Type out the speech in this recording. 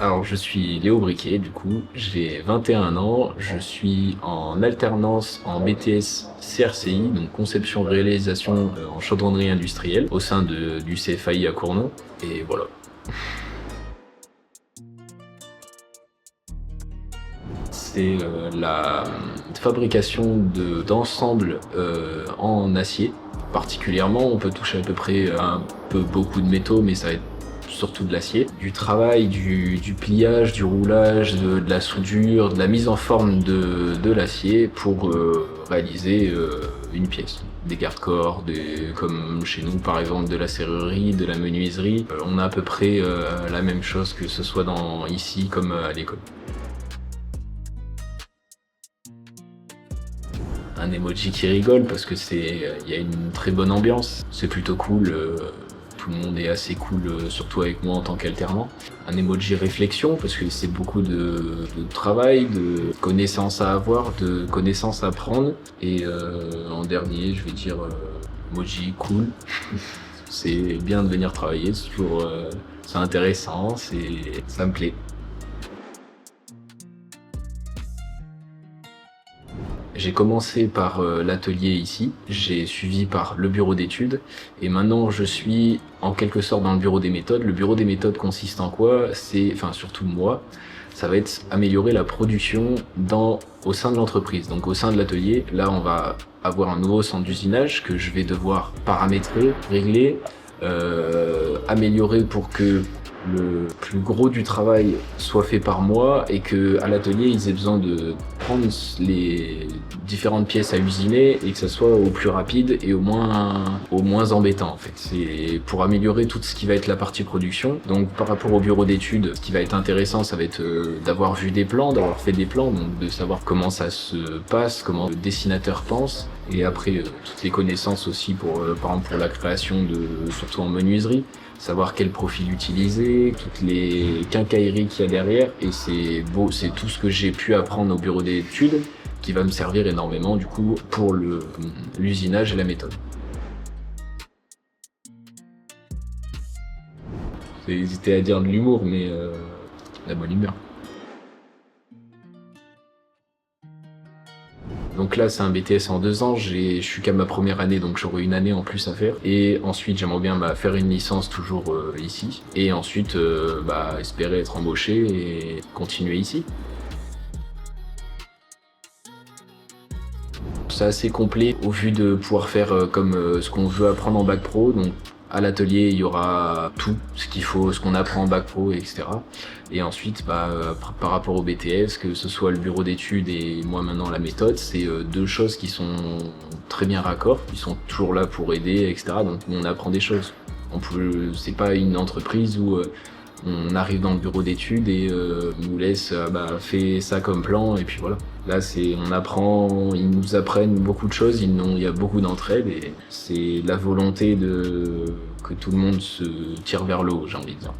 Alors, je suis Léo Briquet, du coup, j'ai 21 ans, je suis en alternance en BTS CRCI, donc conception réalisation en chaudronnerie industrielle, au sein du CFAI à Cournon, et voilà. C'est la fabrication d'ensembles en acier. Particulièrement, on peut toucher à peu près un peu beaucoup de métaux, mais ça va être surtout de l'acier. Du travail, du pliage, du roulage, de la soudure, de la mise en forme de l'acier pour réaliser une pièce. Des garde-corps, comme chez nous par exemple de la serrurerie, de la menuiserie. On a à peu près la même chose que ce soit ici comme à l'école. Un emoji qui rigole parce que il y a une très bonne ambiance. C'est plutôt cool. Tout le monde est assez cool, surtout avec moi en tant qu'alternant. Un emoji réflexion parce que c'est beaucoup de travail, de connaissances à avoir, de connaissances à prendre. Et en dernier, je vais dire emoji cool. C'est bien de venir travailler, c'est intéressant, ça me plaît. J'ai commencé par l'atelier ici, j'ai suivi par le bureau d'études et maintenant je suis en quelque sorte dans le bureau des méthodes. Le bureau des méthodes consiste en quoi? Surtout moi, ça va être améliorer la production au sein de l'entreprise. Donc au sein de l'atelier, là on va avoir un nouveau centre d'usinage que je vais devoir paramétrer, régler, améliorer pour que le plus gros du travail soit fait par moi et que à l'atelier ils aient besoin de prendre les différentes pièces à usiner et que ça soit au plus rapide et au moins embêtant en fait. C'est pour améliorer tout ce qui va être la partie production. Donc par rapport au bureau d'études, ce qui va être intéressant, ça va être d'avoir vu des plans, d'avoir fait des plans, donc de savoir comment ça se passe, comment le dessinateur pense. Et après, toutes les connaissances aussi par exemple pour la création surtout en menuiserie, savoir quel profil utiliser, toutes les quincailleries qu'il y a derrière. Et c'est c'est tout ce que j'ai pu apprendre au bureau d'études qui va me servir énormément du coup pour l'usinage et la méthode. J'ai hésité à dire de l'humour, mais la bonne humeur. Donc là, c'est un BTS en 2 ans. Je suis qu'à ma première année, donc j'aurai une année en plus à faire. Et ensuite, j'aimerais bien faire une licence toujours ici. Et ensuite, espérer être embauché et continuer ici. C'est assez complet au vu de pouvoir faire comme ce qu'on veut apprendre en bac pro. Donc à l'atelier, il y aura tout ce qu'il faut, ce qu'on apprend en bac pro, etc. Et ensuite, par rapport au BTS, que ce soit le bureau d'études et moi maintenant la méthode, c'est deux choses qui sont très bien raccord. Ils sont toujours là pour aider, etc. Donc on apprend des choses. C'est pas une entreprise où on arrive dans le bureau d'études et nous laisse fais ça comme plan et puis voilà. Là on apprend, ils nous apprennent beaucoup de choses, il y a beaucoup d'entraide et c'est la volonté que tout le monde se tire vers le haut, j'ai envie de dire.